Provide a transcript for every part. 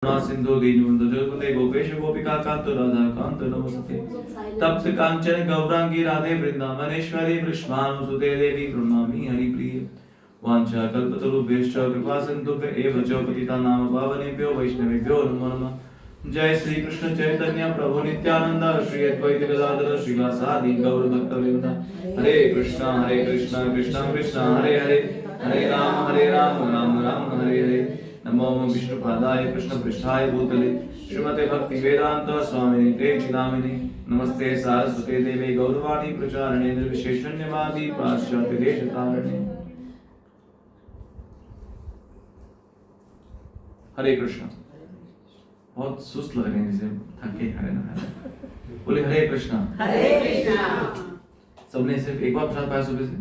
सिंधु दीनबंधु जगपते गोपेश गोपिका कांत राधा कांत नमस्ते तप्त कांचन गौरांगी राधे वृंदावनेश्वरी वृषभानुसुते देवी प्रणमामि हरिप्रिय वांछा कल्पतरुभ्यश्च कृपा सिन्धुभ्य एव च पतितानां पावनेभ्यो वैष्णवेभ्यो नमो नमः। जय श्री कृष्ण चैतन्य प्रभु नित्यानंद श्री अद्वैत गदाधर श्रीवासादि गौर भक्तवृंद। हरे कृष्णा कृष्णा कृष्णा हरे हरे हरे राम राम राम हरे हरे। नमो विष्णुपादाय कृष्ण पृष्ठाय भूतले श्रीमते भक्ति वेदांत स्वामिने ते चिदामिने नमस्ते सारस्वते देवे गौरवाणी प्रचारणे निर्विशेषण्यवादी पाश्चात्य देश तारणे। हरे कृष्ण। बहुत सुस्त लग रहे हैं जैसे थके खड़े ना बोले हरे कृष्णा। सबने सिर्फ एक बार प्रसाद पाया सुबह से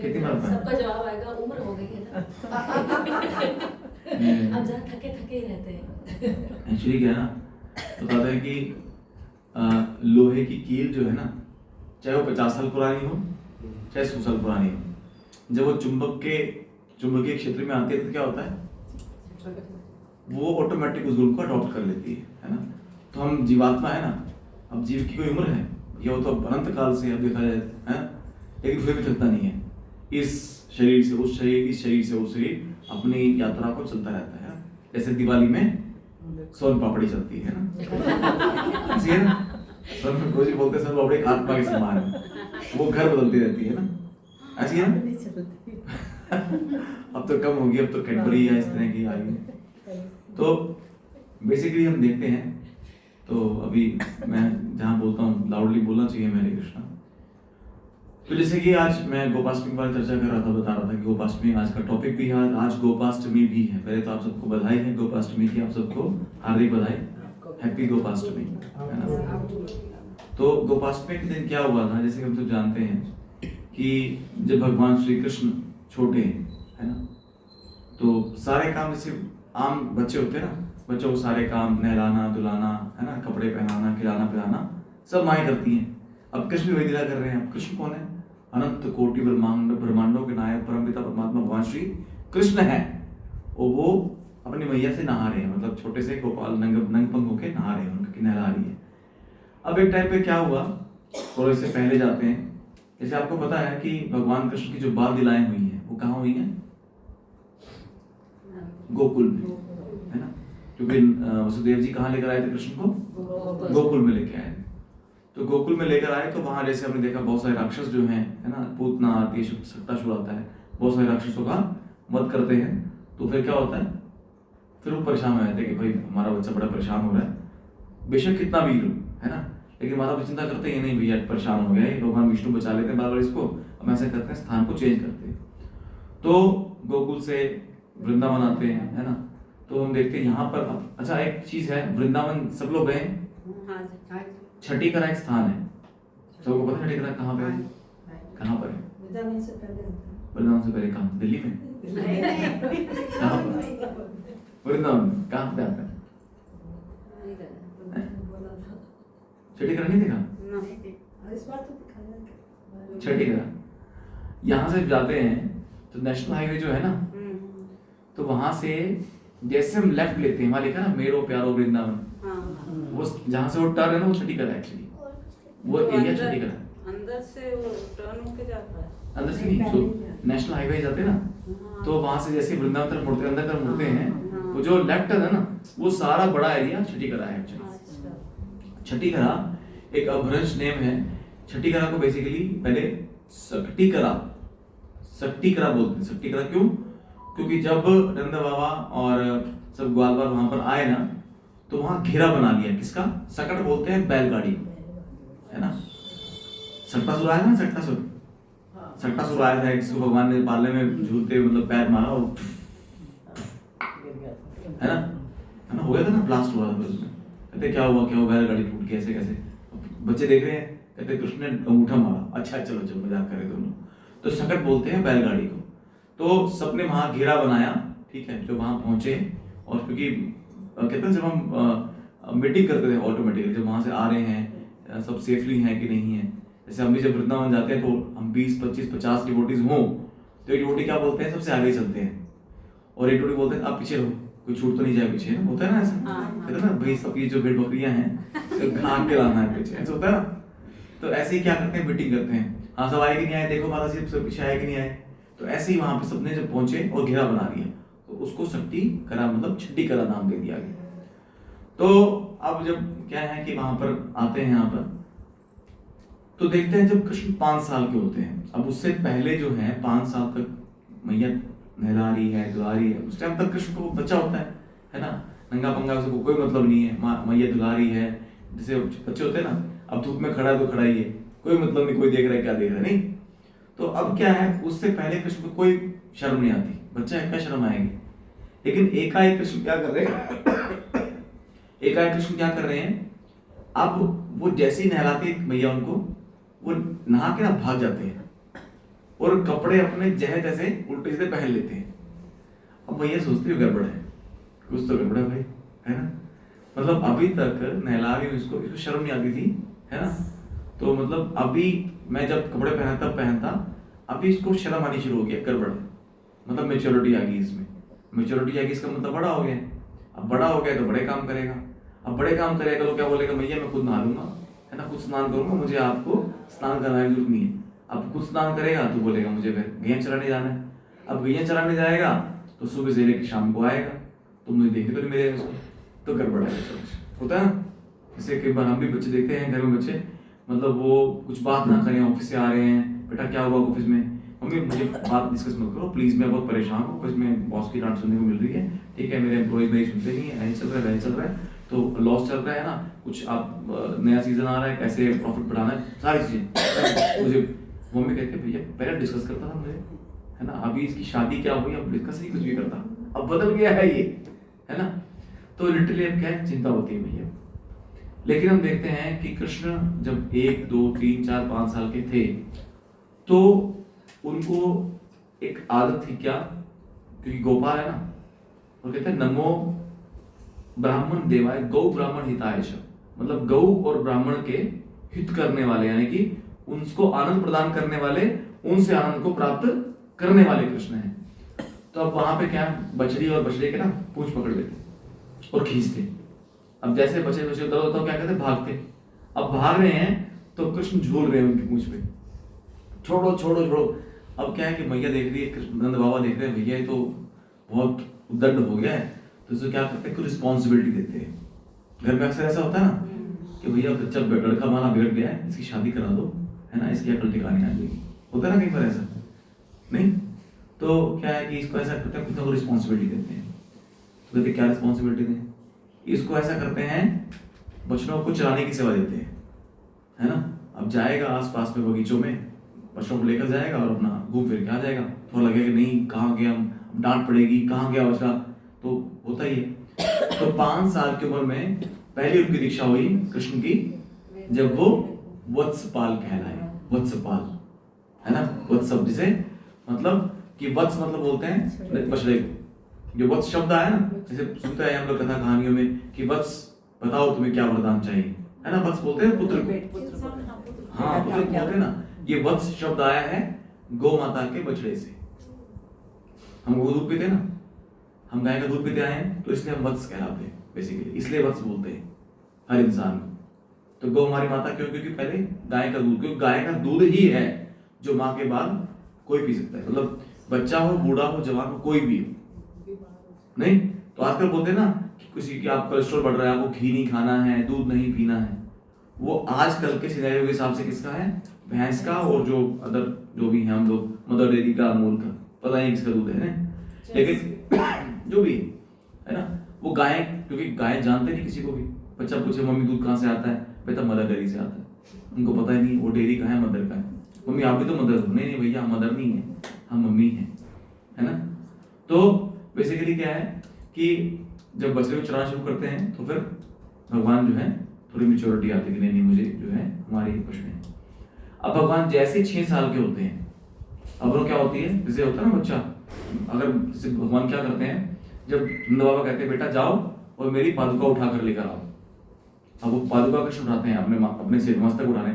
कितनी बार पाया? सबका जवाब आएगा उम्र हो गई है ना। अब जरा थके ही रहते हैं। एक्चुअली क्या है ना, बताते हैं कि लोहे की कील जो है ना, चाहे वो 50 साल पुरानी हो चाहे 100 साल पुरानी हो, जब वो चुंबकीय क्षेत्र में आती है तो क्या होता है, वो ऑटोमेटिक उस गुण को अडॉप्ट कर लेती है ना। तो हम जीवात्मा है ना, अब जीव की कोई उम्र है, ये वो तो अनंत काल से अब देखा जाए है, लेकिन फिर भी थकता नहीं है। इस शरीर से उस शरीर, इस शरीर से उस शरीर, अपनी यात्रा को चलता रहता है। जैसे दिवाली में सोन पापड़ी चलती है ना, ऐसी है ना, सोन पापड़ी बोलते हैं, सोन पापड़ी एक आत्मा के समान है, वो घर बदलती रहती है ना, ऐसी है ना। अब तो कम होगी, अब तो कैडबरी या इस तरह की आई है। तो बेसिकली हम देखते हैं, तो अभी मैं जहाँ बोलता हूँ लाउडली बोलना चाहिए हरे कृष्णा। तो जैसे कि आज मैं गोपाष्टमी के बारे में चर्चा कर रहा था, बता रहा था कि गोपाष्टमी आज का टॉपिक भी है, आज गोपाष्टमी भी है। पहले तो आप सबको बधाई है गोपाष्टमी की, आप सबको हार्दिक बधाई, हैप्पी गोपाष्टमी, है ना। तो गोपाष्टमी के दिन क्या हुआ था, जैसे कि हम सब जानते हैं कि जब भगवान श्री कृष्ण छोटे है ना, तो सारे काम जैसे आम बच्चे होते हैं ना, बच्चों को सारे काम नहलाना धुलाना है ना, कपड़े पहनाना खिलाना पिलाना सब माएँ करती हैं। अब कृष्ण भी वही लीला कर रहे हैं। अब कृष्ण कौन है? अनंत कोटि ब्रह्मांडों के नायक परमपिता परमात्मा भगवान श्री कृष्ण है, और वो अपनी मैया से नहा रहे हैं, मतलब छोटे से गोपाल नंगपंग होके नहा रहे हैं, उनकी नहला रही है। अब एक टाइम पे क्या हुआ, थोड़े से पहले जाते हैं, जैसे आपको पता है कि भगवान कृष्ण की जो बाल लीलाएं हुई हैं वो कहाँ हुई हैं? गोकुल में, है ना, क्योंकि वसुदेव जी कहाँ लेकर आए थे कृष्ण को? गोकुल में लेके आए थे। तो गोकुल में लेकर आए तो वहां जैसे हमने देखा बहुत सारे राक्षस जो हैं, है ना, पूतना आती है, सट्टासुर आता है, बहुत सारे राक्षसों का वध करते हैं। तो फिर क्या होता है, फिर वो परेशान हो जाते हैं कि भाई हमारा बच्चा बड़ा परेशान हो रहा है, बेशक कितना वीर है ना, लेकिन माता पिता चिंता करते हैं नहीं भैया परेशान हो गए, भगवान विष्णु बचा लेते हैं बार बार इसको, हम ऐसे करते हैं स्थान को चेंज करते हैं। तो गोकुल से वृंदावन आते हैं, है ना, तो हम देखते हैं यहाँ पर। अच्छा एक चीज है, वृंदावन सब लोग गए, छठी करा एक स्थान है, सबको पता है छठी करा कहाँ पे है? कहाँ पर है? वृंदावन से पहले कहाँ? दिल्ली में? कहाँ पर? वृंदावन कहाँ पे आता है? छठी करा नहीं देखा? छठी करा यहाँ से जाते हैं तो नेशनल हाईवे जो है ना, तो वहां से जैसे हम लेफ्ट लेते हैं, वहां लिखा ना मेरो प्यारो वृंदावन, वो जहाँ से वो टर्न है ना, वो छठी करा एक्चुअली, वो एरिया छठी करा। अंदर से वो टर्न होके जाता है, अंदर से नहीं, जो नेशनल हाईवे जाते हैं ना, तो वहां से जैसे वृंदावन तरफ मुड़ते अंदर तरफ मुड़ते हैं, वो जो लेफ्ट है ना, वो सारा बड़ा एरिया छठी करा है एक्चुअली। छठी करा एक अपभ्रंश नेम है। छठी करा को बेसिकली पहले सक्टी करा बोलते हैं। सक्टी करा क्यों? क्योंकि जब नंद बाबा और सब ग्वाल बाल वहां पर आए ना, तो वहां घेरा बना लिया, किसका? सकट बोलते हैं बैलगाड़ी, है ना। सट्टासुर आया ना, सट्टासुर आया था, जिसको भगवान ने पाले में झूलते मतलब पैर मारा और है ना, हो गया था ना, ब्लास्ट हुआ था फिर उसमें। कहते क्या हुआ बैलगाड़ी टूट गई, ऐसे कैसे? बच्चे देख रहे हैं, कहते कृष्ण ने अंगूठा मारा, अच्छा चलो मजाक करे दोनों, तो सकट बोलते हैं बैलगाड़ी को। तो सबने वहां घेरा बनाया, ठीक है, जो वहां पहुंचे, और क्योंकि कहते हैं जब हम मीटिंग करते थे ऑटोमेटिकली, जब वहां से आ रहे हैं सब सेफली हैं कि नहीं है, जैसे हम भी जब वृंदावन जाते हैं तो हम 20 25 50 डिवोटीज हों, तो एक डिवोटी क्या बोलते हैं, सबसे आगे चलते हैं, और एक डिवोटी बोलते हैं आप पीछे रहो, कोई छूट तो नहीं जाए पीछे ना, होता है ना ऐसा, हाँ। कहते हैं ना भाई सब ये जो भेड़ बकरियां हैं सब खा के लाना है पीछे, ऐसा होता है ना। तो ऐसे ही क्या करते हैं, मीटिंग करते हैं, हाँ सब आए कि नहीं आए, देखो माता जी सब पीछे आए कि नहीं आए। तो ऐसे ही वहां पे सबने जब पहुंचे और घेरा बना दिया तो उसको सट्टी करा, मतलब छट्टी करा नाम दे दिया गया। तो अब जब क्या है कि वहां पर आते हैं, यहाँ पर तो देखते हैं जब कृष्ण 5 साल के होते हैं, अब उससे पहले जो है 5 साल तक मैया नहला रही है, दुला रही है, उस टाइम तक कृष्ण को बच्चा होता है ना, नंगा पंगा, उसको कोई मतलब नहीं है, मैया दुला रही है, जैसे बच्चे होते हैं ना, अब धूप में खड़ा है तो खड़ा ही है, कोई मतलब नहीं, कोई देख रहा है क्या देख रहा है, नहीं। तो अब क्या है, उससे पहले कृष्ण को कोई शर्म नहीं आती, बच्चा है क्या शर्म आएगी। लेकिन एकाएक कृष्ण क्या कर रहे हैं, एकाएक कृष्ण क्या कर रहे हैं, अब वो जैसे ही नहलाते मैया उनको, वो नहा के ना भाग जाते हैं और कपड़े अपने जहे तैसे उल्टे सीधे पहन लेते हैं। अब मैया सोचती है गड़बड़ है, कुछ तो गड़बड़ है भाई, है ना। मतलब अभी तक नहला रही हूँ इसको शर्म नहीं आती थी, है ना। तो मतलब अभी मैं जब कपड़े पहनता अभी इसको शर्म आनी शुरू हो गया, गड़बड़ है, मतलब मेच्योरिटी आ गई इसमें, मेच्योरिटी आ गई, इसका मतलब बड़ा हो गया। अब बड़ा हो गया तो बड़े काम करेगा, अब बड़े काम करेगा तो क्या बोलेगा, मैया मैं खुद नहा लूंगा, है ना, खुद स्नान करूंगा, मुझे आपको स्नान कराने की जरूरत नहीं है। अब खुद स्नान करेगा तो बोलेगा मुझे फिर गैया चराने जाना है। अब गैया चराने जाएगा तो सुबह से लेकर शाम को आएगा, तो मुझे देखने को नहीं मिलेगा उसको, तो गड़बड़ है, होता है ना। जैसे कई बार हम भी बच्चे देखते हैं घर में, बच्चे मतलब वो कुछ बात ना करें, ऑफिस से आ रहे हैं, बेटा क्या हुआ ऑफिस में, मम्मी मुझे बात डिस्कस मत करो प्लीज, मैं बहुत परेशान हूँ, ऑफिस में बॉस की डांट सुनने को मिल रही है, ठीक है, मेरे एम्प्लॉइज मेरी सुनते नहीं है, ऐसे चल रहा है वैसे चल रहा है, तो लॉस चल रहा है ना, कुछ आप नया सीजन आ रहा है, कैसे प्रॉफिट बढ़ाना है, सारी चीजें मुझे मम्मी कहते हैं भैया पहले डिस्कस करता था मुझे, है ना, अभी इसकी शादी क्या हुई, अब डिस्कस नहीं कुछ भी करता, अब बदल गया है ये, है ना। तो लिटरली अब क्या है, चिंता होती है भैया। लेकिन हम देखते हैं कि कृष्ण जब 1, 2, 3, 4, 5 साल के थे तो उनको एक आदत थी क्या, क्योंकि गोपाल है ना, और कहते हैं नमो ब्राह्मण देवाय गौ ब्राह्मण हिताय च, मतलब गौ और ब्राह्मण के हित करने वाले, यानी कि उनको आनंद प्रदान करने वाले, उनसे आनंद को प्राप्त करने वाले कृष्ण हैं। तो अब वहां पे क्या, बछड़ी और बछड़े के ना पूंछ पकड़ लेते और खींचते। अब जैसे बछड़े दर्द होता, क्या कहते, भागते। अब भाग रहे हैं तो कृष्ण झूल रहे हैं उनकी पूंछ पे, छोड़ो छोड़ो छोड़ो। अब क्या है कि मैया देख रही है, कृष्ण नंद बाबा देख रहे हैं, भैया ये तो बहुत उद्दंड हो गया है, तो इसको क्या करते हैं, कुछ रिस्पॉन्सिबिलिटी देते हैं। घर में अक्सर ऐसा होता है ना कि भैया बच्चा लड़का हमारा बिगड़ गया है, इसकी शादी करा दो, है ना, इसकी अकल ठिकाने आ जाएगी, होता है ना कई बार ऐसा, नहीं। तो क्या है कि इसको ऐसा करते हैं, कुछ ना कुछ रिस्पॉन्सिबिलिटी देते हैं। तो कहते क्या रिस्पॉन्सिबिलिटी दें, इसको ऐसा करते हैं, बच्चों को चराने की सेवा देते हैं, है ना। अब जाएगा आसपास में बगीचों में, बच्चों को लेकर जाएगा और अपना घूम फिर के आ जाएगा। थोड़ा लगेगा नहीं कहाँ गया, डांट पड़ेगी, कहाँ गया बच्चा, तो होता ही है। तो 5 साल की उम्र में पहली उनकी दीक्षा हुई कृष्ण की, जब वो वत्सपाल कहलाए, वत्सपाल, है ना, वत्स शब्द जिसे मतलब कि वत्स मतलब बोलते हैं बछड़े को, जो वत्स शब्द आया ना, जैसे सुनते हैं हम लोग कथा कहानियों में कि वत्स बताओ तुम्हें क्या वरदान चाहिए, है ना, वत्स बोलते हैं पुत्र को, हाँ पुत्र को बोलते हैं ना। ये वत्स शब्द आया है गौ माता के बछड़े से। हम गौ दूध पीते ना, हम गाय का दूध पीते आए हैं, तो इसलिए हम वत्स कहलाते हैं बेसिकली, इसलिए वत्स बोलते हैं हर इंसान को। तो गौ हमारी माता क्यों, क्योंकि पहले गाय का दूध, क्योंकि गाय का दूध ही है जो माँ के बाद कोई पी सकता है, मतलब बच्चा हो, बूढ़ा हो, जवान हो, कोई भी हो, नहीं। तो आजकल बोलते हैं ना कि किसी की आप कोलेस्ट्रॉल बढ़ रहा है, आपको घी नहीं खाना है, दूध नहीं पीना है, वो आजकल के सिनेरियो के हिसाब से किसका है, भैंस का, और जो अदर जो भी है हम लोग, मदर डेयरी का, अमूल का, पता नहीं किसका दूध है ना, लेकिन जो भी है ना, वो गाय, क्योंकि गाय जानते नहीं किसी को भी, बच्चा पूछे मम्मी दूध कहाँ से आता है, बेटा मदर डेयरी से आता है, उनको पता ही नहीं वो डेयरी का है, मदर का है। मम्मी आप भी तो मदर हो, नहीं भैया हम मदर नहीं है, हम मम्मी हैं, है ना। तो बेसिकली क्या है कि जब बछड़े को चराना शुरू करते हैं तो फिर भगवान जो है थोड़ी मेच्योरिटी आती है कि नहीं मुझे जो है हमारी पशु है। अब भगवान जैसे 6 साल के होते हैं, अब वो क्या होती है, जैसे होता है ना बच्चा, अगर जैसे भगवान क्या करते हैं, जब नंद बाबा कहते हैं बेटा जाओ और मेरी पादुका उठा कर लेकर आओ। अब वो पादुका कृष्ण उठाते हैं, अपने सिर मस्तक उठाने,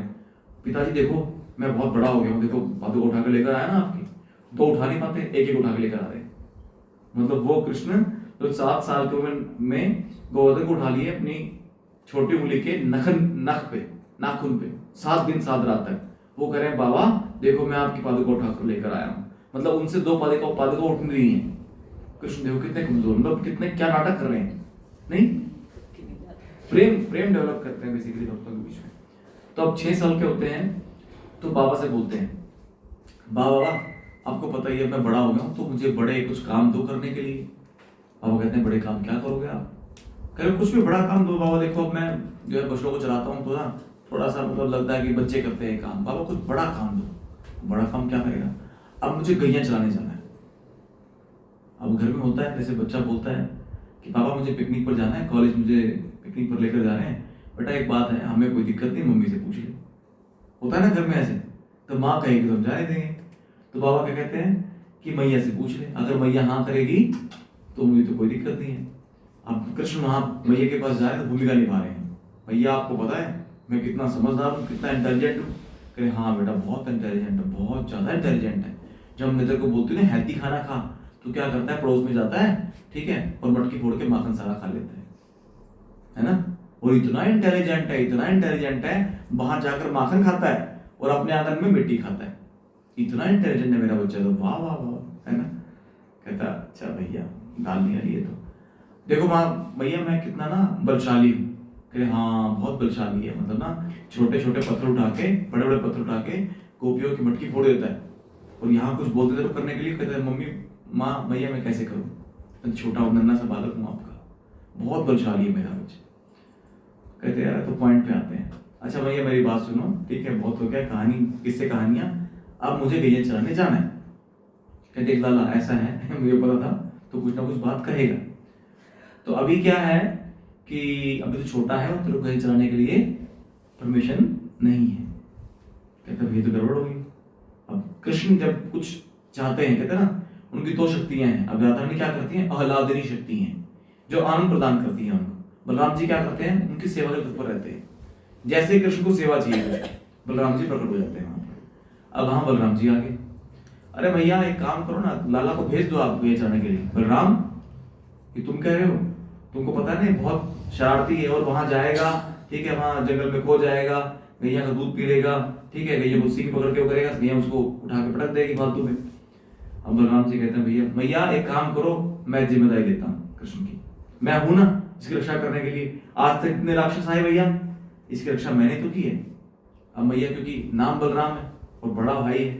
पिताजी देखो मैं बहुत बड़ा हो गया हूँ, देखो पादुका उठा कर लेकर आया ना आपकी, तो उठा नहीं पाते, एक एक उठा के लेकर आ रहे हैं। मतलब वो कृष्ण तो 7 साल की उम्र में गोवर्धन को उठा लिए अपनी छोटी उंगली के नाखून पे 7 दिन 7 रात तक। वो कह रहे हैं बाबा देखो मैं आपकी पादुका उठाकर लेकर आया हूँ। मतलब उनसे 2 पादुका उठ नहीं रही है। कृष्ण देखो कितने कमजोर, मतलब कितने क्या नाटक कर रहे हैं, नहीं प्रेम डेवलप करते हैं बेसिकली भक्तों के बीच में। तो अब 6 साल के होते हैं तो बाबा से बोलते हैं बाबा आपको पता ही है मैं बड़ा हो गया हूँ तो मुझे बड़े कुछ काम दो करने के लिए। बाबा कहते हैं बड़े काम क्या करोगे आप? कह रहे कुछ भी बड़ा काम दो बाबा, देखो अब मैं जो है बच्चों को चलाता हूँ तो ना थोड़ा सा मतलब लगता है कि बच्चे करते हैं काम, बाबा कुछ बड़ा काम दो। बड़ा काम क्या करेगा? अब मुझे गैया चलाने जाना है। अब घर में होता है जैसे बच्चा बोलता है कि पापा मुझे पिकनिक पर जाना है, कॉलेज मुझे पिकनिक पर लेकर जा रहे हैं, बेटा एक बात है हमें कोई दिक्कत नहीं, मम्मी से पूछ ले। होता है ना घर में ऐसे, तो माँ कहेगी तो हम जाने देंगे। तो बाबा क्या कहते हैं कि मैया से पूछ ले, अगर मैया हाँ करेगी तो मुझे तो कोई दिक्कत नहीं है। अब कृष्ण वहाँ मैया के पास जा रहे हैं तो भूमिका निभा रहे हैं, भैया आपको पता है मैं कितना समझदार हूँ, कितना इंटेलिजेंट हूँ। कहे हाँ बेटा बहुत इंटेलिजेंट है, बहुत ज़्यादा इंटेलिजेंट है। जब मैं तेरे को बोलती हूँ ना हेल्थी खाना खा, तो क्या करता है पड़ोस में जाता है, ठीक है, और मटकी फोड़ के माखन सारा खा लेता है ना। वो इतना इंटेलिजेंट है, बाहर जाकर माखन खाता है और अपने आंगन में मिट्टी खाता है। इतना इंटेलिजेंट है मेरा बच्चा, तो वाह वाह वाह, है ना। कहता अच्छा भैया दाल नहीं आ रही है तो देखो माँ भैया मैं कितना ना बलशाली हूँ। कहे हाँ बहुत बलशाली है, मतलब ना छोटे छोटे पत्थर उठा के बड़े बड़े पत्थर उठा के गोपियों की मटकी फोड़ देता है, और यहाँ कुछ बोलते थे तो करने के लिए कहते हैं मम्मी माँ भैया मैं कैसे करूँ, मैं छोटा नन्हा सा बालक हूँ आपका, बहुत बलशाली है मेरा बच्चा। कहते यार तो पॉइंट पे आते हैं। अच्छा भैया मेरी बात सुनो, ठीक है बहुत हो गया कहानी किससे कहानियाँ, अब मुझे गैया चलाने जाना है। कहते एक लाला ऐसा है मुझे पता था तो कुछ ना कुछ बात कहेगा। तो अभी क्या है कि अभी तो छोटा है और तेरे को गैया चलाने के लिए परमिशन नहीं है। कहते भैया तो गड़बड़ होगी। अब कृष्ण जब कुछ चाहते हैं, कहते ना उनकी 2 शक्तियां हैं। अब राधा रानी क्या करती हैं, आह्लादिनी शक्ति हैं जो आनंद प्रदान करती हैं उनको। बलराम जी क्या करते हैं, उनकी सेवा के तत्पर रहते हैं। जैसे ही कृष्ण को सेवा चाहिए बलराम जी प्रकट हो जाते हैं वहां पर। अब हाँ बलराम जी आ गए, अरे भैया एक काम करो ना, लाला को भेज दो आप गैया चलाने के लिए। बलराम ये तुम कह रहे हो, तुमको पता नहीं बहुत शरारती है और वहां जाएगा, ठीक है, वहां जंगल में खो जाएगा, गैया का दूध पी लेगा, ठीक है, गैया को सींग पकड़ के वो करेगा, गैया उसको उठा के पटक देगी फालतू में। अब बलराम जी कहते हैं भैया भैया एक काम करो, मैं जिम्मेदारी देता हूँ कृष्ण की, मैं हूं ना इसकी रक्षा करने के लिए। आज तक इतने राक्षस आए भैया, इसकी रक्षा मैंने तो की है। अब भैया क्योंकि नाम बलराम है और बड़ा भाई है,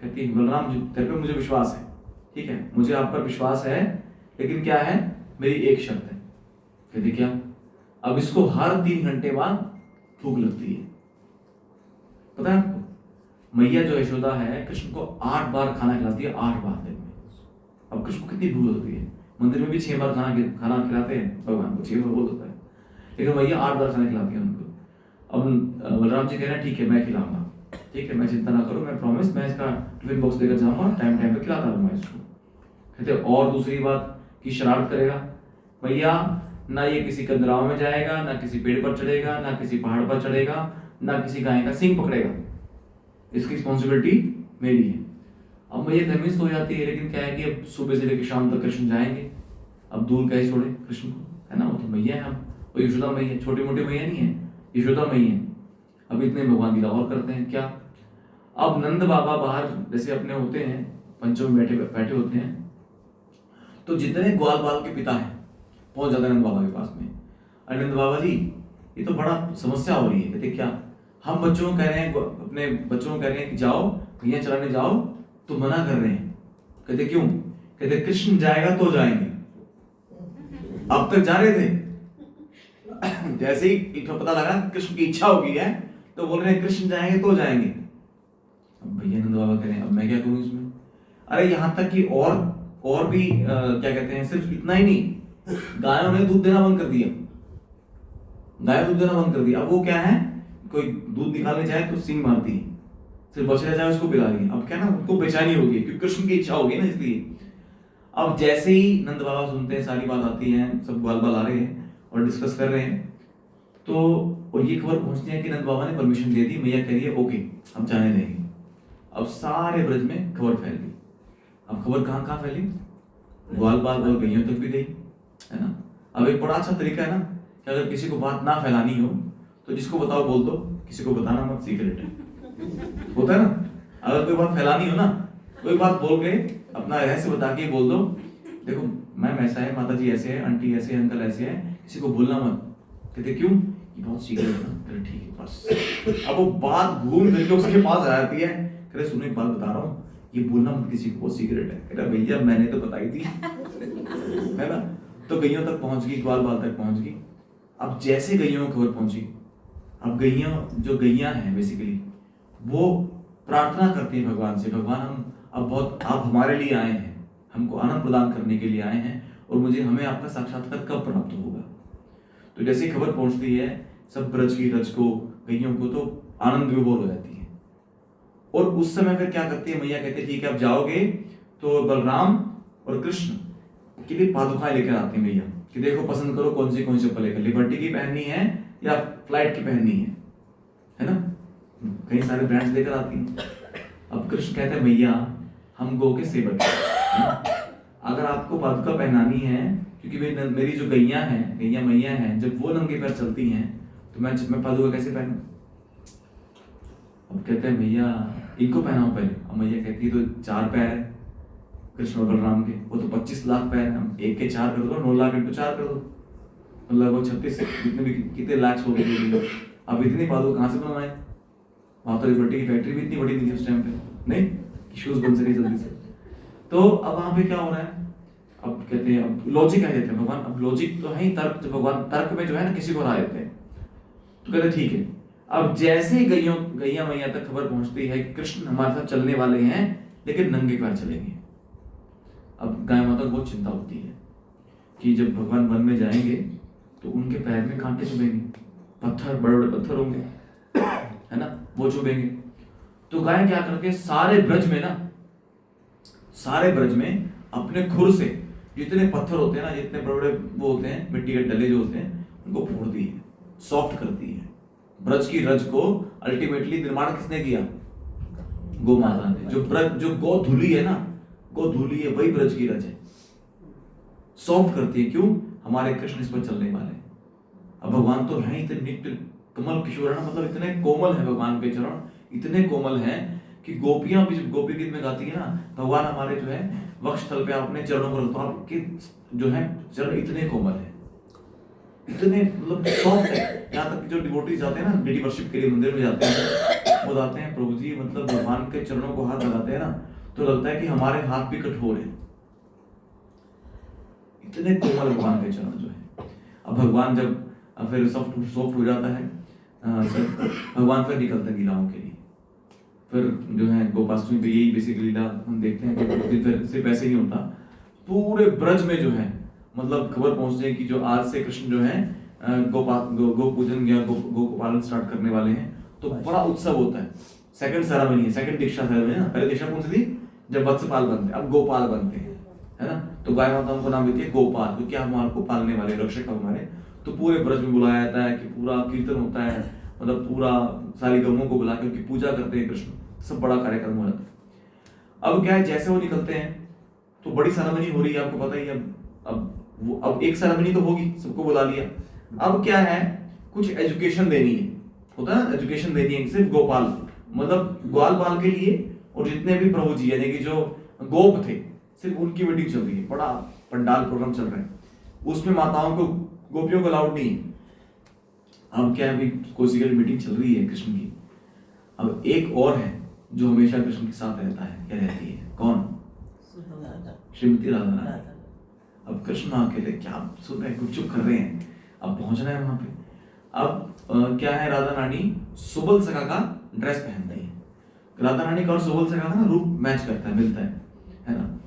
कहती है बलराम जी तेरे पे मुझे विश्वास है, ठीक है मुझे आप पर विश्वास है, लेकिन क्या है मेरी एक शर्त है। कहती क्या? अब इसको हर 3 घंटे बाद भूख लगती है। पता है आपको मैया जो यशोदा है कृष्ण को 8 बार खाना खिलाती है, 8 बार दिन में। अब कृष्ण को कितनी भूख लगती है, मंदिर में भी 6 बार खाना खिलाते हैं भगवान को, 6 बार बोल होता है, लेकिन मैया 8 बार खाना खिलाती है उनको। अब बलराम जी कह रहे हैं ठीक है मैं खिलाऊंगा, ठीक है मैं चिंता ना करो, मैं प्रॉमिस मैं इसका टिफिन बॉक्स लेकर जाऊंगा, टाइम टाइम पे खिलाता रहूंगा इसको। कहते और दूसरी बात की शरारत करेगा भैया, ना ये किसी कंदराव में जाएगा, ना किसी पेड़ पर चढ़ेगा, ना किसी पहाड़ पर चढ़ेगा, ना किसी गाय का सींग पकड़ेगा, इसकी रिस्पॉन्सिबिलिटी मेरी है। अब मैया कन्विंस हो जाती है, लेकिन क्या है कि अब सुबह से लेकर शाम तक कृष्ण जाएंगे, अब दूर कैसे छोड़े कृष्ण को, है ना, वो तो मैया है, हम वो यशोदा मैया, छोटी मोटी मैया नहीं है, यशोदा मैया। अब इतने भगवान लीला और करते हैं क्या, अब नंद बाबा बाहर जैसे अपने होते हैं पंचों में बैठे होते हैं, तो जितने ग्वाल बाल के पिता हैं पहुंच जाते हैं नंद बाबा के पास में। अरे नंद बाबा जी ये तो बड़ा समस्या हो रही है। कहते क्या? हम बच्चों को कह रहे हैं, अपने बच्चों को कह रहे हैं कि जाओ गैया चलाने जाओ, तो मना कर रहे हैं। कहते क्यों? कहते कृष्ण जाएगा तो जाएंगे, अब तक जा रहे थे जैसे ही पता लगा कृष्ण की इच्छा हो गई है तो बोल रहे हैं कृष्ण जाएंगे तो जाएंगे। अब भैया नंद बाबा कह रहे हैं अब मैं क्या करूं इसमें। अरे यहां तक कि और भी क्या कहते हैं, सिर्फ इतना ही नहीं, गायों ने दूध देना बंद कर दिया, गाय दूध देना बंद कर दिया। अब वो क्या है, कोई दूध निकालने जाए तो सींग मारती है, सिर्फ बछड़ा जाए उसको पिला दी। अब क्या ना उनको बेचैनी होगी क्योंकि कृष्ण की इच्छा होगी ना, इसलिए। अब जैसे ही नंद बाबा सुनते हैं, सारी बात आती है, सब ग्वाल बाल आ रहे हैं और डिस्कस कर रहे हैं, तो और ये खबर पहुंचती है कि नंद बाबा ने परमिशन दे दी, मैया कह रही है ओके अब जाने देंगे। अब सारे ब्रज में खबर फैल गई। अब खबर कहाँ कहाँ फैली, ग्वाल बाल और गैयों तक भी गई। है ना। अब एक बड़ा अच्छा तरीका है ना कि अगर किसी को बात ना फैलानी हो तो जिसको बताओ बोल दो, किसी को बताना मत, सीक्रेट है। होता है ना, अगर कोई बात फैलानी हो ना, कोई बात बोल के अपना रहस्य बता के बोल दो, देखो मैम ऐसा है, माता जी ऐसे है, आंटी ऐसे है, अंकल ऐसे है, किसी को बोलना मत। कहते क्यों? ये बहुत सीक्रेट है ना। अरे ठीक है बस। अब वो बात घूम करके उसके पास आ जाती है, कहते सुनो एक बात बता रहा हूँ, ये बोलना मत किसी को, सीक्रेट है। कहता भैया मैंने तो बताई थी। है ना। तो गैयों तक पहुंच गई, ग्वाल बाल तक पहुंच गई। अब जैसे गैयों को खबर पहुंची, अब गैयों जो गैया हैं बेसिकली वो प्रार्थना करती है भगवान से, भगवान हम अब बहुत आप हमारे लिए आए हैं, हमको आनंद प्रदान करने के लिए आए हैं और मुझे हमें आपका साक्षात्कार कब प्राप्त होगा। तो जैसे ही खबर पहुंचती है सब ब्रज की रज को, गैयों को, तो आनंद विभोर हो जाती है। और उस समय फिर क्या करती है मैया, कहती है ठीक है अब जाओगे तो बलराम और कृष्ण के लिए पादुकाएं लेकर आते हैं मैया कि देखो पसंद करो कौन सी चप्पल लेकर, लिबर्टी की पहननी है या फ्लाइट की पहननी है ना। कई सारे ब्रांड्स लेकर आती हैं। अब कृष्ण कहते हैं मैया हम गो के सेवक हैं, अगर आपको पादुका पहनानी है, क्योंकि मेरी जो गैया हैं, गैया मैया हैं, जब वो नंगे पैर चलती हैं तो मैं पादुका कैसे पहनूं। अब कहते हैं भैया इनको पहनाओ पहले। अब मैया कहती है तो 4 पैर है कृष्ण और बलराम के, वो तो 25 लाख पैर है, हम एक के 4 कर दो, 9 लाख इंटू 4 कर दो, तो लगभग 36 जितने भी कितने लाख हो गए। अब इतनी पादुका कहाँ से बनवाए, वहां तो लिबर्टी की फैक्ट्री भी इतनी बड़ी नहीं थी उस टाइम पे, नहीं शूज बन सके जल्दी से। तो अब वहां पे क्या हो रहा है, अब कहते हैं अब लॉजिक आ जाते हैं भगवान, अब लॉजिक तो है ही, तर्क जो भगवान तर्क में जो है ना किसी को हरा देते हैं। तो कहते ठीक है। अब जैसे ही गैया मैया तक खबर पहुंचती है कि कृष्ण हमारे साथ चलने वाले हैं लेकिन नंगे पैर चलेंगे। अब गाय माता को बहुत चिंता होती है कि जब भगवान वन में जाएंगे तो उनके पैर में कांटे चुभेंगे, पत्थर बड़े बड़े पत्थर होंगे, है ना, वो चुभेंगे। तो गाय क्या करके सारे ब्रज में अपने खुर से जितने पत्थर होते हैं ना, जितने बड़े बड़े वो होते हैं मिट्टी के डले जो होते हैं, उनको फोड़ती है, सॉफ्ट करती है। ब्रज की रज को अल्टीमेटली निर्माण किसने किया? गौ माता ने। जो गौ धुली है ना, गौ धुली है वही ब्रज की रज है, सॉफ्ट करती है। क्यों? हमारे कृष्ण इस पर चलने वाले। अब भगवान तो है इतने नित्य कमल किशोर है ना, मतलब इतने कोमल है भगवान के चरण, इतने कोमल हैं कि गोपियां भी जब गोपी गीत में गाती है ना, भगवान हमारे जो है वक्ष स्थल पे अपने चरणों पर, तो आपके जो है चरण इतने कोमल है, इतने मतलब सॉफ्ट है। यहाँ तक जो डिवोटीज जाते हैं ना डेली वर्शिप के लिए मंदिर में जाते हैं, वो जाते हैं प्रभु जी मतलब भगवान के चरणों को हाथ लगाते हैं ना, तो लगता है कि हमारे हाथ भी कठोर है, इतने कोमल भगवान के चरण जो है। अब भगवान जब फिर सॉफ्ट हो जाता है, भगवान फिर निकलते हैं लीलाओं के लिए। फिर जो है गोपाष्टमी पे यही बेसिक लीला हम देखते हैं कि फिर सिर्फ ऐसे ही होता, पूरे ब्रज में जो है मतलब खबर पहुंचती है कि जो आज से कृष्ण जो है गो पूजन या गो पालन स्टार्ट करने वाले हैं। तो बड़ा उत्सव होता है। सेकंड सेरेमनी है, सेकंड दीक्षा सेरेमनी है ना। पहले दीक्षा कौन सी थी? जब वत्सपाल बनते, अब गोपाल बनते हैं, है ना। तो गाय माताओं को नाम देती है गोपाल, क्योंकि हमारे को पालने वाले रक्षक हमारे। तो पूरे ब्रज में बुलाया जाता है कि पूरा कीर्तन होता है, मतलब पूरा सारी गौओं को बुला के उनकी पूजा करते हैं कृष्ण, सब बड़ा कार्यक्रम हो जाता है। अब क्या है, जैसे वो निकलते हैं तो बड़ी सेरेमनी हो रही है, आपको पता ही है। अब एक सेरेमनी तो होगी, सबको बुला लिया। अब क्या है, कुछ एजुकेशन देनी है, होता है एजुकेशन देनी है सिर्फ गोपाल, मतलब ग्वाल बाल के लिए, और जितने भी प्रभु जी यानी कि जो गोप थे सिर्फ उनकी मीटिंग चल रही है, बड़ा पंडाल प्रोग्राम चल रहा है। उसमें माताओं को, गोपियों को अलाउड नहीं है। अब क्या है, अभी कोशिका मीटिंग चल रही है कृष्ण की। अब एक और है जो हमेशा कृष्ण के साथ रहता है, क्या रहती है, कौन? श्रीमती राधा रानी। अब कृष्ण अकेले क्या सुन रहे हैं, गुपचुप कर रहे हैं, अब पहुंचना है वहां पे। अब क्या है, राधा रानी सुबल सखा का ड्रेस पहन रही है। राधा रानी का और सुबल सखा का ना रूप मैच करता है, मिलता है ना।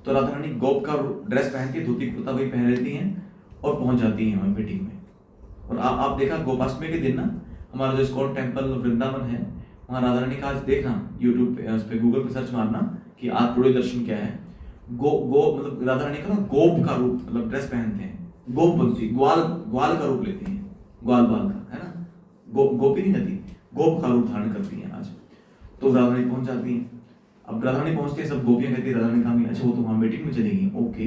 तो राधा रानी गोप का ड्रेस पहन के धोती कुर्ता भी पहन लेती हैं और पहुंच जाती हैं वहां मीटिंग में। और आप देखा गोपाष्टमी के दिन ना, हमारा जो इस्कॉन टेम्पल वृंदावन है, वहाँ राधा रानी का आज देखना यूट्यूब पे, उस पे गूगल पे सर्च मारना कि आज टुडे दर्शन क्या है। मतलब राधा रानी का ना गोप का रूप, मतलब ड्रेस पहनते हैं, गोप बनती, ग्वाल का रूप लेती है, ग्वाल बाल का, है ना। गोपी नहीं रहती, गोप का रूप धारण करती है आज। तो राधा रानी पहुंच जाती है। अब राधा रानी पहुंचती है, सब गोपियां कहती है राधा रानी कहाँ गई? अच्छा वो तो वहाँ मीटिंग में चलेगी। ओके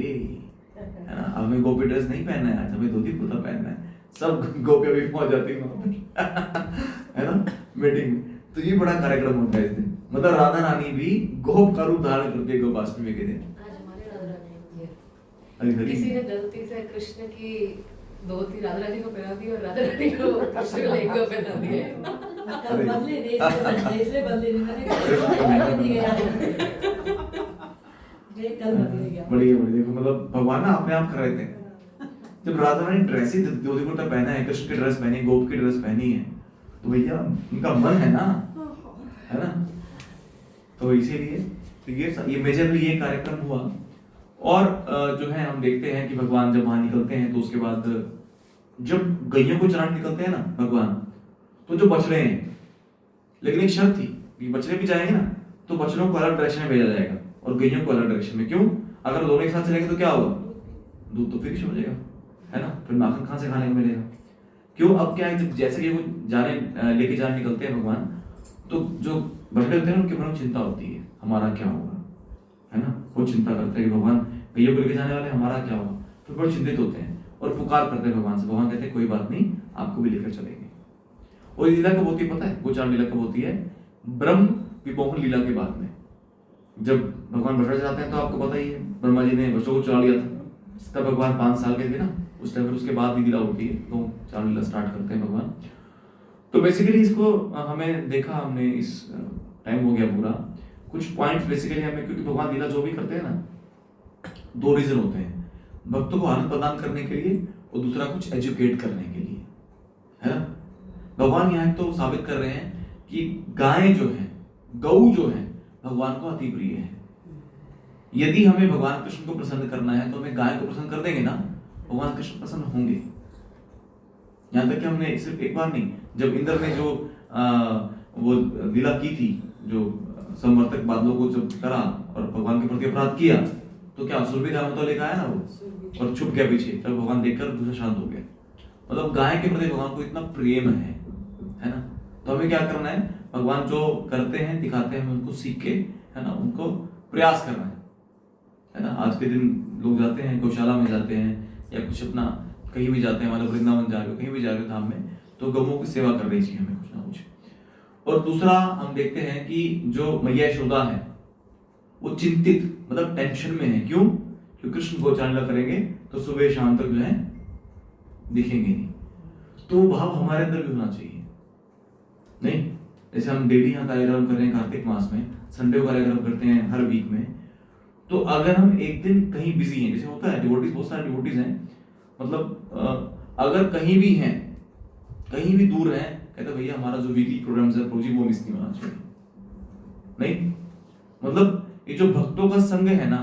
है ना। हमें गोपी ड्रेस नहीं पहनना है आज, हमें धोती कुर्ता पहनना है। सब गोपियां भी पहुंच जाती है वहां पे है ना मीटिंग में। तो ये बड़ा कार्यक्रम होता है इस दिन, मतलब राधा रानी भी गोप का रूप धारण करती है गोपाष्टमी के दिन। आज हमारे राधा रानी हरी हरी किसी ने गलती से कृष्ण की धोती राधा रानी को पहना दी और राधा रानी को कृष्ण को लहंगा पहना दिया। अरे। बदले नहीं, इसलिए बदले नहीं, मैंने ये कल बदल गया। बढ़िया बढ़िया, देखो मतलब भगवान ना अपने आप कर रहे थे। जब राधा रानी ड्रेस ही धोती कुर्ता पहना है, कृष्ण की ड्रेस पहनी, गोप की ड्रेस पहनी है, तो भैया उनका मन है ना, है ना। तो इसीलिए तो ये मेजरली ये कार्यक्रम हुआ। और जो है हम देखते हैं कि भगवान जब वहां निकलते हैं तो उसके बाद जब गैयों को चराने निकलते हैं ना भगवान, तो जो बछड़े हैं, लेकिन एक शर्त थी कि बछड़े भी जाएंगे ना तो बछड़ों को अलग डायरेक्शन में भेजा जाएगा और गैयों को अलग डायरेक्शन में। क्यों? अगर दोनों एक साथ चलेंगे तो क्या होगा? दूध तो फिनिश हो जाएगा, है ना, फिर माखन कहाँ से खाने को मिलेगा। क्यों? अब क्या है, जब जैसे कि वो जाने लेके जाने निकलते हैं भगवान, तो जो बछड़े होते हैं उनके मन में चिंता होती है, हमारा क्या होगा, है ना। वो चिंता करते हैं कि भगवान गैया को लेके जाने वाले, हमारा क्या होगा। फिर बड़े चिंतित होते हैं और पुकार करते हैं भगवान से। भगवान कहते हैं कोई बात नहीं, आपको भी लेकर चलेंगे। और लीला कब होती है पता है? गोचारण लीला कब होती है? ब्रह्म विमोहन लीला के बाद में। जब भगवान बछड़े जाते हैं तो आपको पता ही है, ब्रह्मा जी ने बछड़ों को चुरा लिया था, तब भगवान 5 साल के थे ना उस टाइम। फिर उसके बाद लीला होती है, तो चारण लीला स्टार्ट करते हैं भगवान। तो बेसिकली इसको हमें देखा, हमने इस टाइम हो गया पूरा। कुछ पॉइंट्स बेसिकली हमें, क्योंकि भगवान लीला जो भी करते हैं ना, 2 रीजन होते हैं, भक्तों को आनंद प्रदान करने के लिए और दूसरा कुछ एजुकेट करने के लिए, है ना। भगवान यहाँ तो साबित कर रहे हैं कि गाय जो है, गऊ जो है, भगवान को अति प्रिय है। यदि हमें भगवान कृष्ण को प्रसन्न करना है तो हमें गाय को प्रसन्न कर देंगे ना, भगवान कृष्ण प्रसन्न होंगे। यहाँ तक कि हमने सिर्फ एक बार नहीं, जब इंद्र ने जो वो लीला की थी, जो संवर्तक बादलों को जब करा और भगवान के प्रति अपराध किया, तो क्या सुरभि गाय तो लेकर आया ना वो, और छुप गया पीछे, तब भगवान देखकर दूसरा शांत हो गया। मतलब गाय के प्रति भगवान को इतना प्रेम है ना। तो हमें क्या करना है, भगवान जो करते हैं दिखाते हैं, हमें उनको सीख के, है ना, उनको प्रयास करना है ना। आज के दिन लोग जाते हैं, गौशाला में जाते हैं या कुछ अपना कहीं भी जाते हैं, मतलब वृंदावन जा रहे हो, कहीं भी जा रहे हो धाम में, तो गौओं की सेवा करनी चाहिए हमें कुछ ना कुछ। और दूसरा हम देखते हैं कि जो मैया यशोदा है वो चिंतित, मतलब टेंशन में है। क्यों? क्योंकि कृष्ण गोचारण करेंगे तो सुबह शाम तक जो है दिखेंगे नहीं। तो भाव हमारे अंदर भी होना चाहिए नहीं। जैसे हम डेली यहाँ कार्यक्रम कर रहे हैं कार्तिक मास में, संडे को कार्यक्रम करते हैं हर वीक में, तो अगर हम एक दिन कहीं बिजी हैं, जैसे होता है डिवोटीज, बहुत सारे डिवोटीज हैं, मतलब अगर कहीं भी हैं, कहीं भी दूर हैं, कहते भैया हमारा जो वीकली प्रोग्राम्स है प्रोजी वो मिस नहीं होना चाहिए। नहीं, मतलब ये जो भक्तों का संग है ना,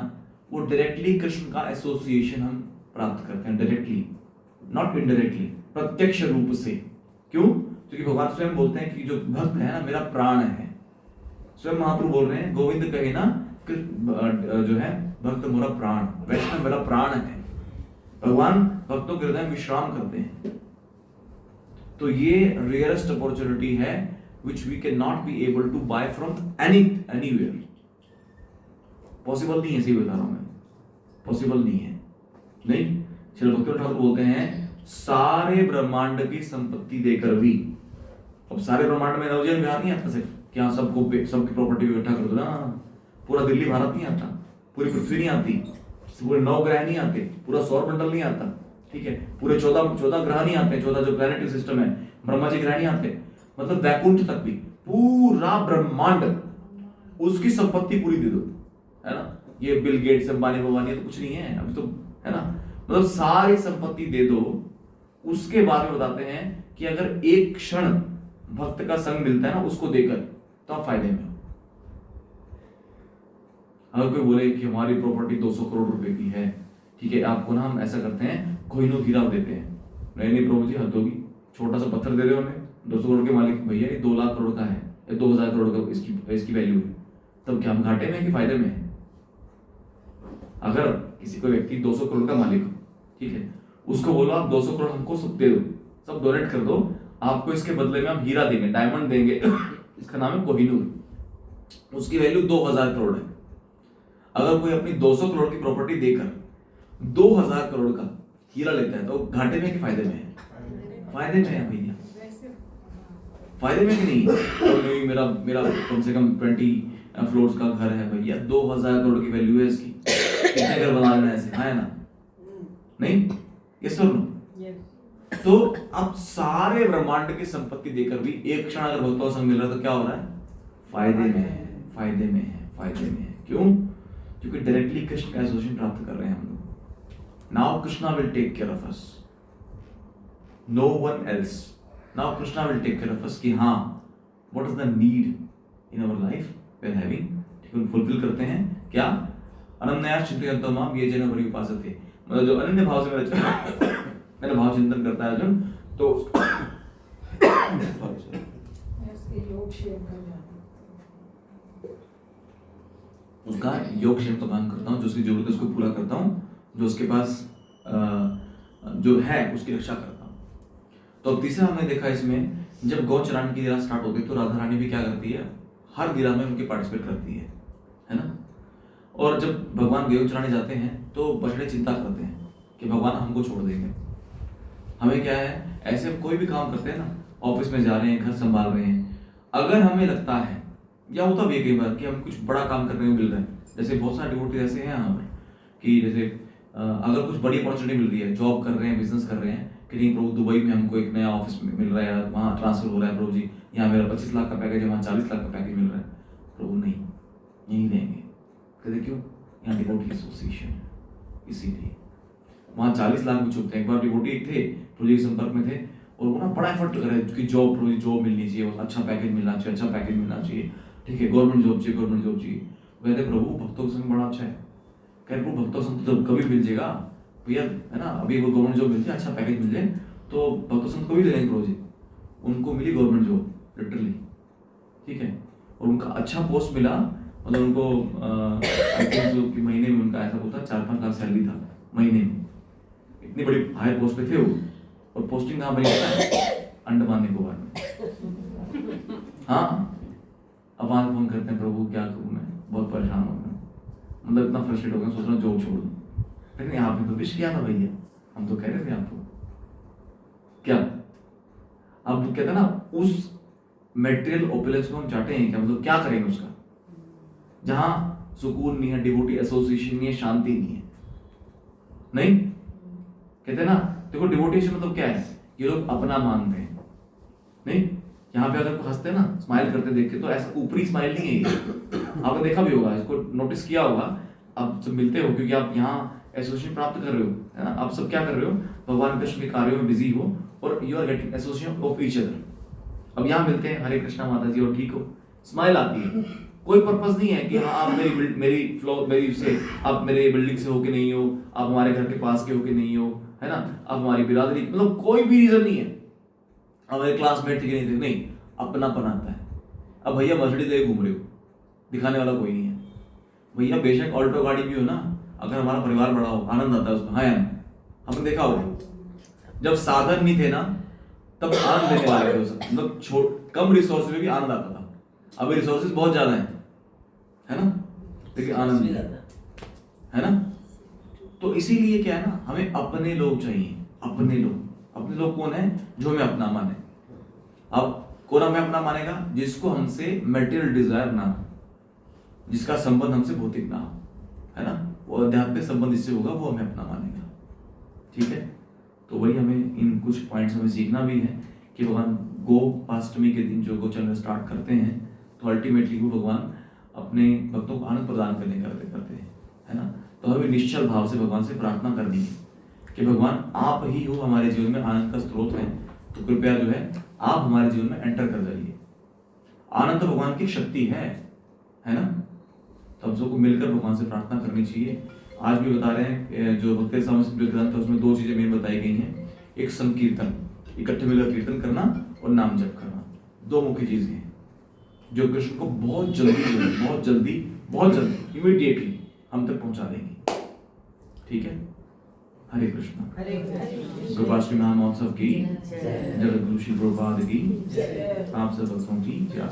वो डायरेक्टली कृष्ण का एसोसिएशन हम प्राप्त करते हैं, डायरेक्टली, नॉट इनडायरेक्टली, प्रत्यक्ष रूप से। क्यों? क्योंकि भगवान स्वयं बोलते हैं कि जो भक्त है ना मेरा प्राण है। स्वयं महाप्रभु बोल रहे हैं, गोविंद कहे ना जो है भक्त मोरा प्राण, वैष्णव मेरा प्राण है। भगवान भक्तों के हृदय में विश्राम करते हैं। तो ये रेयरेस्ट अपॉर्चुनिटी है which we cannot be able to buy from anywhere. Possible नहीं है, सही बता रहा हूं मैं, पॉसिबल नहीं है। नहीं, श्री भक्ति ठाकुर बोलते हैं सारे ब्रह्मांड की संपत्ति देकर भी, अब सारे ब्रह्मांड में नवजीवन बिहार नहीं आता सिर्फ कि हाँ सबकी प्रॉपर्टी इकट्ठा कर दो ना, पूरा दिल्ली भारत नहीं आता, पूरी पृथ्वी नहीं आती, पूरे 9 ग्रह नहीं आते, पूरा सौर मंडल नहीं आता, ठीक है, पूरे 14 ग्रह नहीं आते, 14 जो प्लैनेटरी सिस्टम है, ब्रह्मा जी ग्रह नहीं आते, मतलब वैकुंठ तक भी पूरा ब्रह्मांड, उसकी संपत्ति पूरी दे दो, है ना। ये बिल गेट्स, अंबानी भवानी तो कुछ नहीं है अभी तो, है ना, मतलब सारी संपत्ति दे दो। उसके बाद में बताते हैं कि अगर एक क्षण भक्त का संग मिलता है ना उसको देकर, तो आप फायदे में हो। अगर कोई बोले कि हमारी प्रॉपर्टी 200 करोड़ रुपए की है, ठीक है, आपको ना हम ऐसा करते हैं कोहिनूर हीरा देते हैं, नहीं प्रभु जी हद होगी, छोटा सा पत्थर दे दो हमें, 200 करोड़ के मालिक भैया ये 2 लाख करोड़ का है या 2000 करोड़ का इसकी वैल्यू है, तब क्या हम घाटे में कि फायदे में है? अगर किसी को व्यक्ति 200 करोड़ का मालिक हो, ठीक है, उसको बोलो आप 200 करोड़ हमको सब दे दो, सब डोनेट कर दो, आपको इसके बदले में हम हीरा देंगे, डायमंड देंगे, इसका नाम है कोहिनूर, उसकी वैल्यू 2000 करोड़ है। अगर कोई अपनी 200 करोड़ की प्रॉपर्टी देकर 2000 करोड़ का हीरा लेता है तो घाटे में कि फायदे में है? फायदे में है भैया, फायदे में कि नहीं? तो नहीं, मेरा मेरा कम से कम 20 फ्लोर्स का घर है भैया, 2000 करोड़ की वैल्यू है इसकी, कितने घर बना लेना ऐसे, है ना? नहीं, यस और नो? तो अब सारे ब्रह्मांड की संपत्ति देकर भी एक क्षण अगर भक्तों संग मिल रहा है तो क्या हो रहा है? फायदे में है, फायदे में है, फायदे में है। क्यों? क्योंकि डायरेक्टली कृष्ण का एसोसिएशन प्राप्त कर रहे हैं हम लोग। Now Krishna will take care of us, no one else. Now Krishna will take care of us कि हाँ, what is the need in our life we are having, ठीक है, फुलफिल करते हैं क्या? अनन्या चिंतयन्तो माम ये जन बड़ी उपासते, मतलब जो अनन्य भाव से मेरा भाव चिंतन करता है अर्जुन, तो उसका योग क्षेम प्रदान करता हूँ, जो उसकी जरूरत है उसको पूरा करता हूँ, जो उसके पास जो है उसकी रक्षा करता हूँ। तो अब तीसरा हमने देखा इसमें, जब गौ चराने की लीला स्टार्ट होती है तो राधा रानी भी क्या करती है? हर लीला में उनकी पार्टिसिपेट करती है ना? और जब भगवान गौ चराने जाते हैं तो बछड़े चिंता करते हैं कि भगवान हमको छोड़ देंगे। हमें क्या है, ऐसे कोई भी काम करते हैं ना, ऑफिस में जा रहे हैं, घर संभाल रहे हैं, अगर हमें लगता है या होता भी है कई बार कि हम कुछ बड़ा काम करने को मिल रहा है, जैसे बहुत सारे डिवोटी ऐसे हैं यहाँ पर कि जैसे अगर कुछ बड़ी अपॉर्चुनिटी मिल रही है, जॉब कर रहे हैं, बिजनेस कर रहे हैं कि नहीं प्रभु दुबई में हमको एक नया ऑफिस मिल रहा है, वहाँ ट्रांसफर हो रहा है प्रभु जी, यहाँ मेरा 25 लाख का पैकेज है, वहाँ 40 लाख का पैकेज मिल रहा है, प्रभु नहीं, यहीं रहेंगे। कहते क्यों? यहाँ डिवोटी एसोसिएशन है, इसीलिए वहाँ 40 लाख में चुकते हैं। एक बार डिवोटी थे, प्रभु जी के संपर्क में थे और वो ना बड़ा एफर्ट कर रहे हैं कि जॉब मिलनी चाहिए, अच्छा पैकेज मिलना चाहिए, अच्छा पैकेज मिलना चाहिए, ठीक है, गवर्नमेंट जॉब चाहिए। कहते प्रभु भक्तों का संग बड़ा अच्छा है। कह प्रभु भक्तों संग तो कभी मिल जाएगा भैया, है ना? अभी वो गवर्नमेंट जॉब मिल जाए, अच्छा पैकेज मिल जाए तो भक्तों संग कभी ले लेंगे प्रभु जी। उनको मिली गवर्नमेंट जॉब लिटरली, ठीक है, और उनका अच्छा पोस्ट मिला, मतलब उनको कि महीने में उनका ऐसा होता 4-5 लाख सैलरी था महीने में, इतनी बड़ी हाई पोस्ट पे थे वो। और पोस्टिंग कहाँ बनी है? अंडमान निकोबार में। हाँ, अब आज फोन करते हैं प्रभु क्या करूँ मैं, बहुत परेशान हो गया, मतलब इतना फ्रस्ट्रेट हो गया, सोच रहा हूँ जॉब छोड़ दूँ। लेकिन आपने तो विश किया था भैया, हम तो कह रहे थे आपको क्या। अब कहते हैं ना, उस मेटेरियल ओपुलेंस को हम चाहते हैं क्या, मतलब क्या करेंगे उसका, जहां सुकून नहीं है, डिवोटी एसोसिएशन नहीं है, शांति नहीं है। नहीं कहते ना, देखो डिवोटेशन मतलब क्या है, ये लोग अपना मानते हैं। नहीं, यहाँ पे अगर हंसते ना, स्माइल करते देख के, तो ऐसा ऊपरी स्माइल नहीं है ये। आपने देखा भी होगा, इसको नोटिस किया होगा, आप सब मिलते हो क्योंकि आप यहाँ एसोसिएशन प्राप्त कर रहे हो, है ना? आप सब क्या कर रहे हो, भगवान कृष्ण के कार्यों में बिजी हो और you are getting association of each other. अब यहाँ मिलते हैं, हरे कृष्णा माता जी, और ठीक हो, स्माइल आती है। कोई पर्पस नहीं है कि हाँ आप मेरी से आप मेरे बिल्डिंग से होके नहीं हो, आप हमारे घर के पास के होके नहीं हो, है ना? आप हमारी बिरादरी, मतलब कोई भी रीजन नहीं है। हमारे क्लासमेट थे नहीं थे, नहीं, अपनापन आता है। अब भैया मर्सिडीज लेके घूम रहे हो, दिखाने वाला कोई नहीं है भैया। बेशक ऑल्टो गाड़ी भी हो ना, अगर हमारा परिवार बड़ा हो, आनंद आता है उसमें। हाँ यार, हमने देखा होगा, जब साधन नहीं थे ना, तब आनंद देने वाले थे, मतलब कम रिसोर्स में भी आनंद आता था। अभी रिसोर्सेज बहुत ज्यादा है ना, लेकिन आनंद नहीं है ना। तो इसीलिए क्या है ना, हमें अपने लोग चाहिए, अपने लोग कौन है, जो हमें अपना माने। अब कौन हमें अपना मानेगा? जिसको हमसे मटेरियल डिजायर ना हो, जिसका संबंध हमसे भौतिक ना हो, है ना, वो आध्यात्मिक संबंध जिससे होगा वो हमें अपना मानेगा। ठीक है, तो वही हमें इन कुछ पॉइंट्स हमें सीखना भी है कि भगवान गोपाष्टमी के दिन जो गोचरण स्टार्ट करते हैं, तो अल्टीमेटली वो भगवान अपने भक्तों को आनंद प्रदान करते हैं, है ना। तो हमें निश्चल भाव से भगवान से प्रार्थना करनी है कि भगवान आप ही हो हमारे जीवन में आनंद का स्रोत है, तो कृपया जो है आप हमारे जीवन में एंटर कर जाइए। आनंद तो भगवान की शक्ति है ना। तो हम सबको मिलकर भगवान से प्रार्थना करनी चाहिए। आज भी बता रहे हैं जो भक्ति सामवेद ग्रंथ है उसमें 2 चीजें मेन बताई गई हैं। एक संकीर्तन, इकट्ठे मिलकर कीर्तन करना, और नाम जप करना। 2 मुख्य चीजें हैं जो कृष्ण को बहुत जल्दी इमीडिएटली हम तक पहुंचा देंगी। ठीक है, हरे कृष्णा। गोपाष्टमी महामहोत्सव की जगत गुरु श्री प्रभुपाद की, आप सब भक्तों की जय।